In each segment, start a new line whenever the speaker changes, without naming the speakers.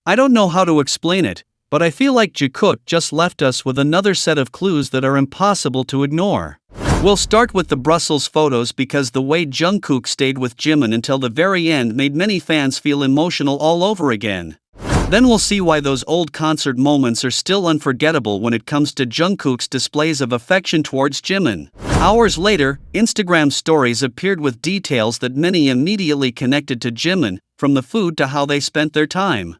I don't know how to explain it, but I feel like Jikook just left us with another set of clues that are impossible to ignore. We'll start with the Brussels photos because the way Jungkook stayed with Jimin until the very end made many fans feel emotional all over again. Then we'll see why those old concert moments are still unforgettable when it comes to Jungkook's displays of affection towards Jimin. Hours later, Instagram stories appeared with details that many immediately connected to Jimin, from the food to how they spent their time.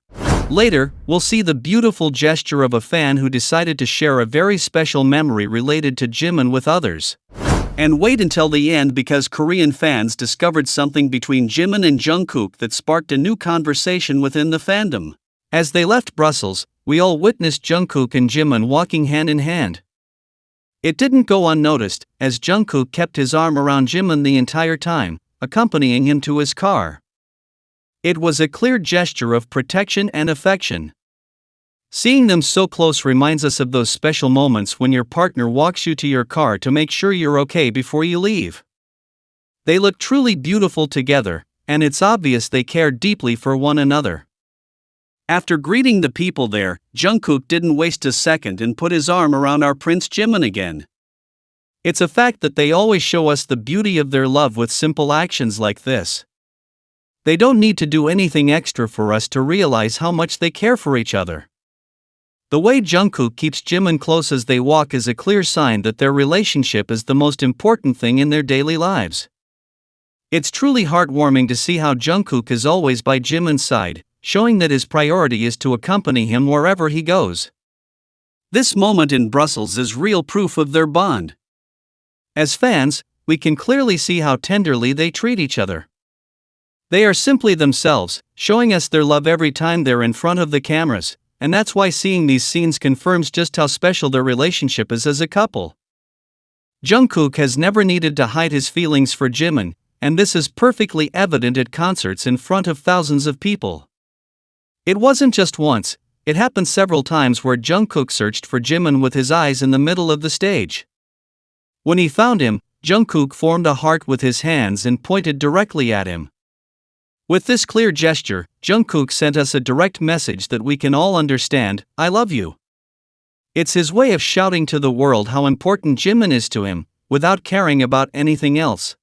Later, we'll see the beautiful gesture of a fan who decided to share a very special memory related to Jimin with others. And wait until the end because Korean fans discovered something between Jimin and Jungkook that sparked a new conversation within the fandom. As they left Brussels, we all witnessed Jungkook and Jimin walking hand in hand. It didn't go unnoticed, as Jungkook kept his arm around Jimin the entire time, accompanying him to his car. It was a clear gesture of protection and affection. Seeing them so close reminds us of those special moments when your partner walks you to your car to make sure you're okay before you leave. They look truly beautiful together, and it's obvious they care deeply for one another. After greeting the people there, Jungkook didn't waste a second and put his arm around our Prince Jimin again. It's a fact that they always show us the beauty of their love with simple actions like this. They don't need to do anything extra for us to realize how much they care for each other. The way Jungkook keeps Jimin close as they walk is a clear sign that their relationship is the most important thing in their daily lives. It's truly heartwarming to see how Jungkook is always by Jimin's side, showing that his priority is to accompany him wherever he goes. This moment in Brussels is real proof of their bond. As fans, we can clearly see how tenderly they treat each other. They are simply themselves, showing us their love every time they're in front of the cameras, and that's why seeing these scenes confirms just how special their relationship is as a couple. Jungkook has never needed to hide his feelings for Jimin, and this is perfectly evident at concerts in front of thousands of people. It wasn't just once, it happened several times where Jungkook searched for Jimin with his eyes in the middle of the stage. When he found him, Jungkook formed a heart with his hands and pointed directly at him. With this clear gesture, Jungkook sent us a direct message that we can all understand: I love you. It's his way of shouting to the world how important Jimin is to him, without caring about anything else.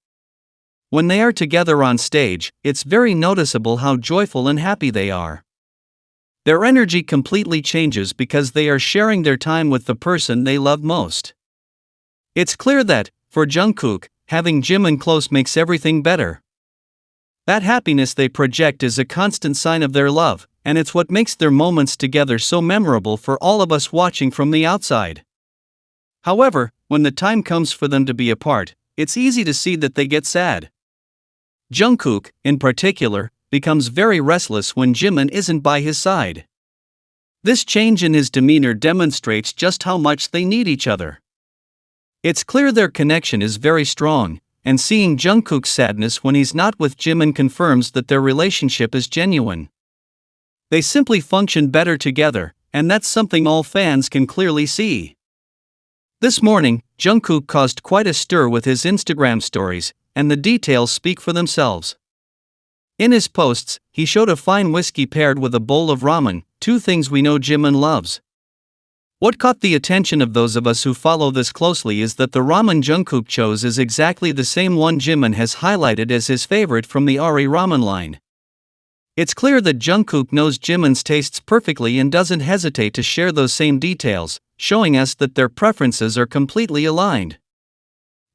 When they are together on stage, it's very noticeable how joyful and happy they are. Their energy completely changes because they are sharing their time with the person they love most. It's clear that, for Jungkook, having Jimin close makes everything better. That happiness they project is a constant sign of their love, and it's what makes their moments together so memorable for all of us watching from the outside. However, when the time comes for them to be apart, it's easy to see that they get sad. Jungkook, in particular, becomes very restless when Jimin isn't by his side. This change in his demeanor demonstrates just how much they need each other. It's clear their connection is very strong, and seeing Jungkook's sadness when he's not with Jimin confirms that their relationship is genuine. They simply function better together, and that's something all fans can clearly see. This morning, Jungkook caused quite a stir with his Instagram stories, and the details speak for themselves. In his posts, he showed a fine whiskey paired with a bowl of ramen, two things we know Jimin loves. What caught the attention of those of us who follow this closely is that the ramen Jungkook chose is exactly the same one Jimin has highlighted as his favorite from the Ari ramen line. It's clear that Jungkook knows Jimin's tastes perfectly and doesn't hesitate to share those same details, showing us that their preferences are completely aligned.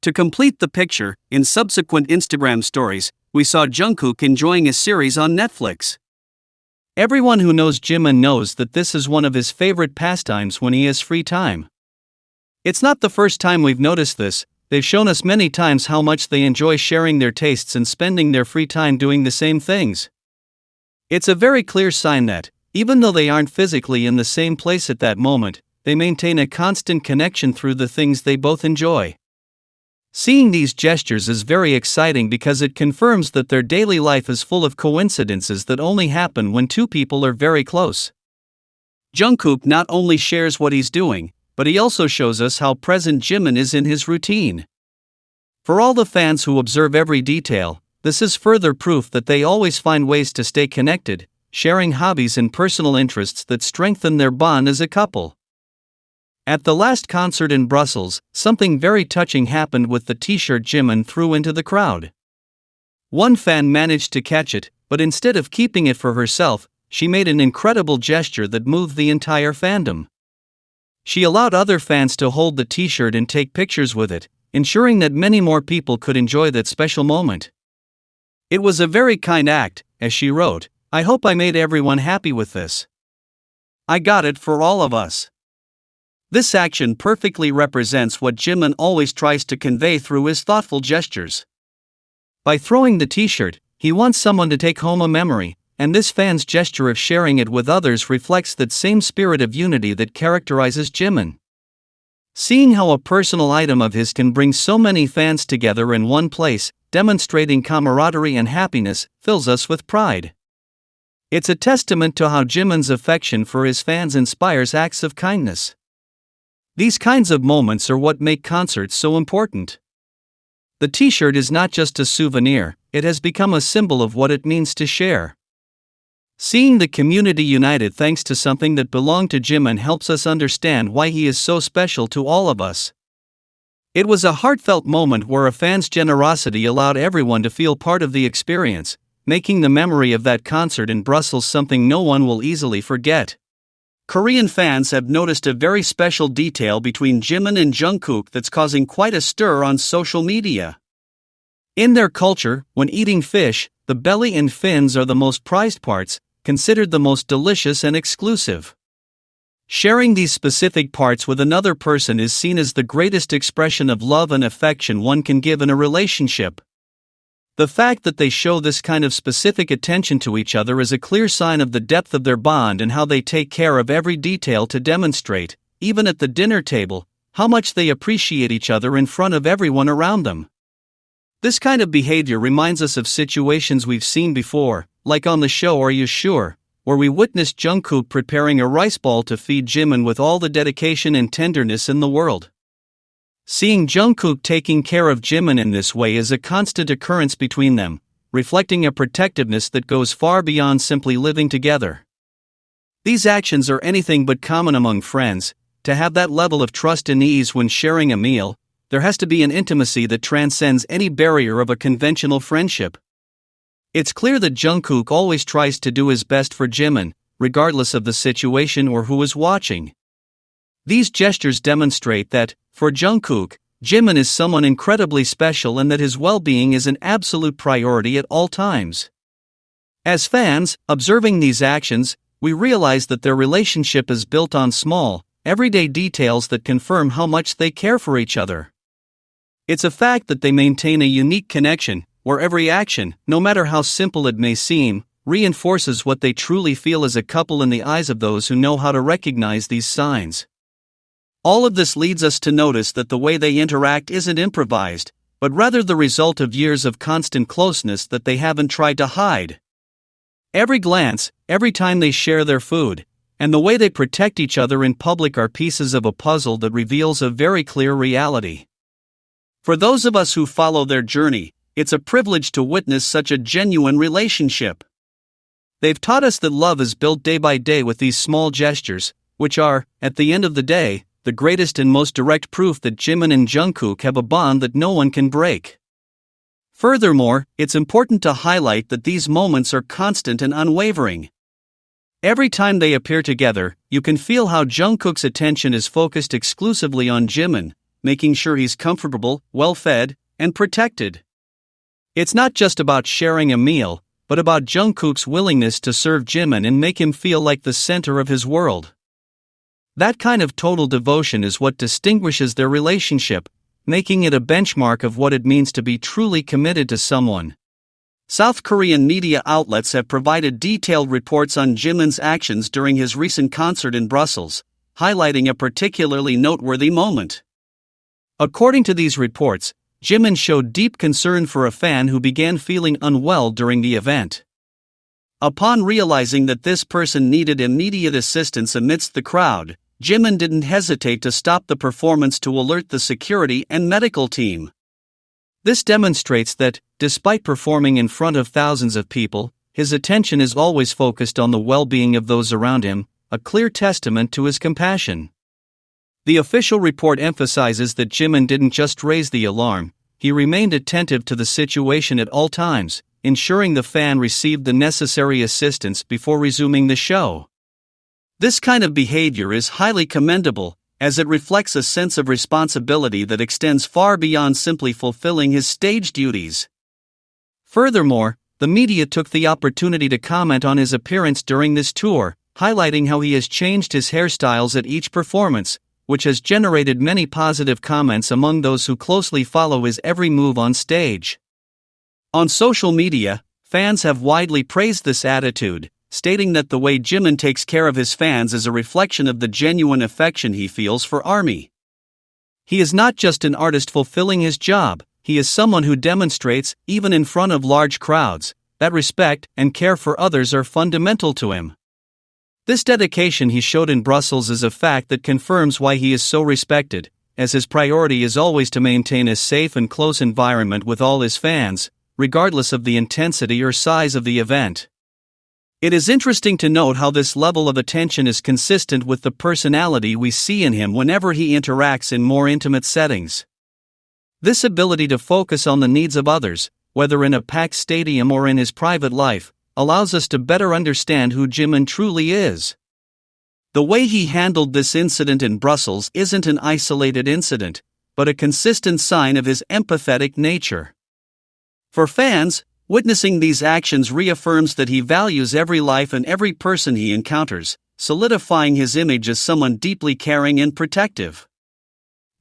To complete the picture, in subsequent Instagram stories, we saw Jungkook enjoying a series on Netflix. Everyone who knows Jimin knows that this is one of his favorite pastimes when he has free time. It's not the first time we've noticed this, they've shown us many times how much they enjoy sharing their tastes and spending their free time doing the same things. It's a very clear sign that, even though they aren't physically in the same place at that moment, they maintain a constant connection through the things they both enjoy. Seeing these gestures is very exciting because it confirms that their daily life is full of coincidences that only happen when two people are very close. Jungkook not only shares what he's doing, but he also shows us how present Jimin is in his routine. For all the fans who observe every detail, this is further proof that they always find ways to stay connected, sharing hobbies and personal interests that strengthen their bond as a couple. At the last concert in Brussels, something very touching happened with the t-shirt Jimin threw into the crowd. One fan managed to catch it, but instead of keeping it for herself, she made an incredible gesture that moved the entire fandom. She allowed other fans to hold the t-shirt and take pictures with it, ensuring that many more people could enjoy that special moment. It was a very kind act, as she wrote, "I hope I made everyone happy with this. I got it for all of us." This action perfectly represents what Jimin always tries to convey through his thoughtful gestures. By throwing the t-shirt, he wants someone to take home a memory, and this fan's gesture of sharing it with others reflects that same spirit of unity that characterizes Jimin. Seeing how a personal item of his can bring so many fans together in one place, demonstrating camaraderie and happiness, fills us with pride. It's a testament to how Jimin's affection for his fans inspires acts of kindness. These kinds of moments are what make concerts so important. The t-shirt is not just a souvenir, it has become a symbol of what it means to share. Seeing the community united thanks to something that belonged to Jimin helps us understand why he is so special to all of us. It was a heartfelt moment where a fan's generosity allowed everyone to feel part of the experience, making the memory of that concert in Brussels something no one will easily forget. Korean fans have noticed a very special detail between Jimin and Jungkook that's causing quite a stir on social media. In their culture, when eating fish, the belly and fins are the most prized parts, considered the most delicious and exclusive. Sharing these specific parts with another person is seen as the greatest expression of love and affection one can give in a relationship. The fact that they show this kind of specific attention to each other is a clear sign of the depth of their bond and how they take care of every detail to demonstrate, even at the dinner table, how much they appreciate each other in front of everyone around them. This kind of behavior reminds us of situations we've seen before, like on the show Are You Sure?, where we witnessed Jungkook preparing a rice ball to feed Jimin with all the dedication and tenderness in the world. Seeing Jungkook taking care of Jimin in this way is a constant occurrence between them, reflecting a protectiveness that goes far beyond simply living together. These actions are anything but common among friends. To have that level of trust and ease when sharing a meal, there has to be an intimacy that transcends any barrier of a conventional friendship. It's clear that Jungkook always tries to do his best for Jimin, regardless of the situation or who is watching. These gestures demonstrate that, for Jungkook, Jimin is someone incredibly special and that his well-being is an absolute priority at all times. As fans, observing these actions, we realize that their relationship is built on small, everyday details that confirm how much they care for each other. It's a fact that they maintain a unique connection, where every action, no matter how simple it may seem, reinforces what they truly feel as a couple in the eyes of those who know how to recognize these signs. All of this leads us to notice that the way they interact isn't improvised, but rather the result of years of constant closeness that they haven't tried to hide. Every glance, every time they share their food, and the way they protect each other in public are pieces of a puzzle that reveals a very clear reality. For those of us who follow their journey, it's a privilege to witness such a genuine relationship. They've taught us that love is built day by day with these small gestures, which are, at the end of the day, the greatest and most direct proof that Jimin and Jungkook have a bond that no one can break. Furthermore, it's important to highlight that these moments are constant and unwavering. Every time they appear together, you can feel how Jungkook's attention is focused exclusively on Jimin, making sure he's comfortable, well-fed, and protected. It's not just about sharing a meal, but about Jungkook's willingness to serve Jimin and make him feel like the center of his world. That kind of total devotion is what distinguishes their relationship, making it a benchmark of what it means to be truly committed to someone. South Korean media outlets have provided detailed reports on Jimin's actions during his recent concert in Brussels, highlighting a particularly noteworthy moment. According to these reports, Jimin showed deep concern for a fan who began feeling unwell during the event. Upon realizing that this person needed immediate assistance amidst the crowd, Jimin didn't hesitate to stop the performance to alert the security and medical team. This demonstrates that, despite performing in front of thousands of people, his attention is always focused on the well-being of those around him, a clear testament to his compassion. The official report emphasizes that Jimin didn't just raise the alarm, he remained attentive to the situation at all times, ensuring the fan received the necessary assistance before resuming the show. This kind of behavior is highly commendable, as it reflects a sense of responsibility that extends far beyond simply fulfilling his stage duties. Furthermore, the media took the opportunity to comment on his appearance during this tour, highlighting how he has changed his hairstyles at each performance, which has generated many positive comments among those who closely follow his every move on stage. On social media, fans have widely praised this attitude, stating that the way Jimin takes care of his fans is a reflection of the genuine affection he feels for ARMY. He is not just an artist fulfilling his job, he is someone who demonstrates, even in front of large crowds, that respect and care for others are fundamental to him. This dedication he showed in Brussels is a fact that confirms why he is so respected, as his priority is always to maintain a safe and close environment with all his fans, regardless of the intensity or size of the event. It is interesting to note how this level of attention is consistent with the personality we see in him whenever he interacts in more intimate settings. This ability to focus on the needs of others, whether in a packed stadium or in his private life, allows us to better understand who Jimin truly is. The way he handled this incident in Brussels isn't an isolated incident, but a consistent sign of his empathetic nature. For fans, witnessing these actions reaffirms that he values every life and every person he encounters, solidifying his image as someone deeply caring and protective.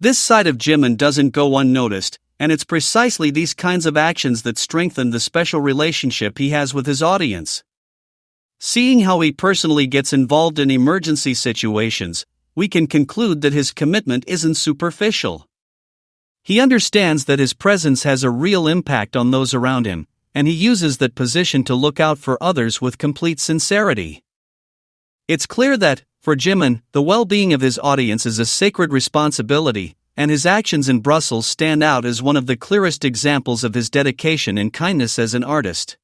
This side of Jimin doesn't go unnoticed, and it's precisely these kinds of actions that strengthen the special relationship he has with his audience. Seeing how he personally gets involved in emergency situations, we can conclude that his commitment isn't superficial. He understands that his presence has a real impact on those around him, and he uses that position to look out for others with complete sincerity. It's clear that, for Jimin, the well-being of his audience is a sacred responsibility, and his actions in Brussels stand out as one of the clearest examples of his dedication and kindness as an artist.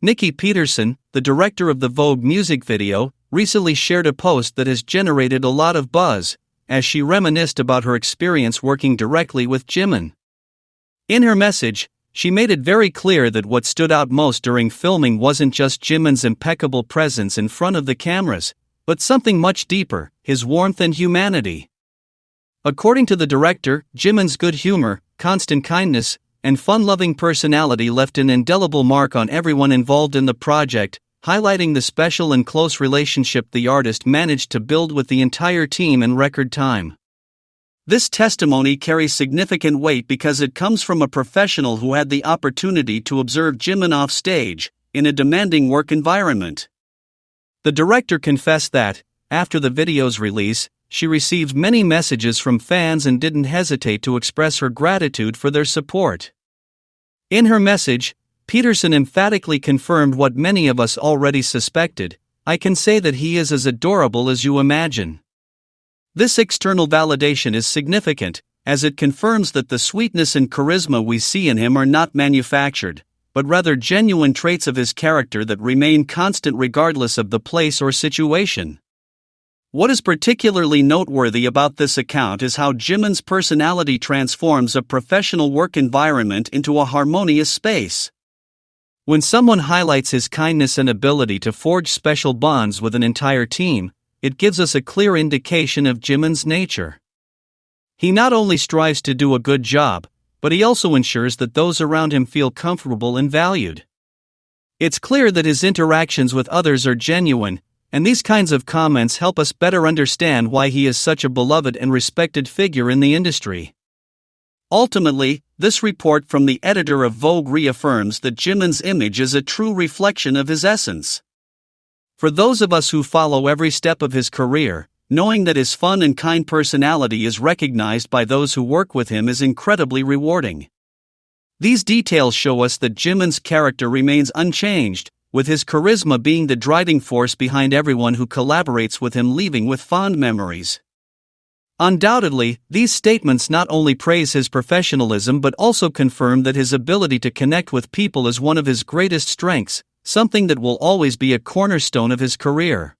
Nikki Peterson, the director of the Vogue music video, recently shared a post that has generated a lot of buzz, as she reminisced about her experience working directly with Jimin. In her message, she made it very clear that what stood out most during filming wasn't just Jimin's impeccable presence in front of the cameras, but something much deeper, his warmth and humanity. According to the director, Jimin's good humor, constant kindness, and fun-loving personality left an indelible mark on everyone involved in the project, highlighting the special and close relationship the artist managed to build with the entire team in record time. This testimony carries significant weight because it comes from a professional who had the opportunity to observe Jimin off stage, in a demanding work environment. The director confessed that, after the video's release, she received many messages from fans and didn't hesitate to express her gratitude for their support. In her message, Peterson emphatically confirmed what many of us already suspected: "I can say that he is as adorable as you imagine." This external validation is significant, as it confirms that the sweetness and charisma we see in him are not manufactured, but rather genuine traits of his character that remain constant regardless of the place or situation. What is particularly noteworthy about this account is how Jimin's personality transforms a professional work environment into a harmonious space. When someone highlights his kindness and ability to forge special bonds with an entire team, it gives us a clear indication of Jimin's nature. He not only strives to do a good job, but he also ensures that those around him feel comfortable and valued. It's clear that his interactions with others are genuine, and these kinds of comments help us better understand why he is such a beloved and respected figure in the industry. Ultimately, this report from the editor of Vogue reaffirms that Jimin's image is a true reflection of his essence. For those of us who follow every step of his career, knowing that his fun and kind personality is recognized by those who work with him is incredibly rewarding. These details show us that Jimin's character remains unchanged, with his charisma being the driving force behind everyone who collaborates with him, leaving with fond memories. Undoubtedly, these statements not only praise his professionalism but also confirm that his ability to connect with people is one of his greatest strengths, something that will always be a cornerstone of his career.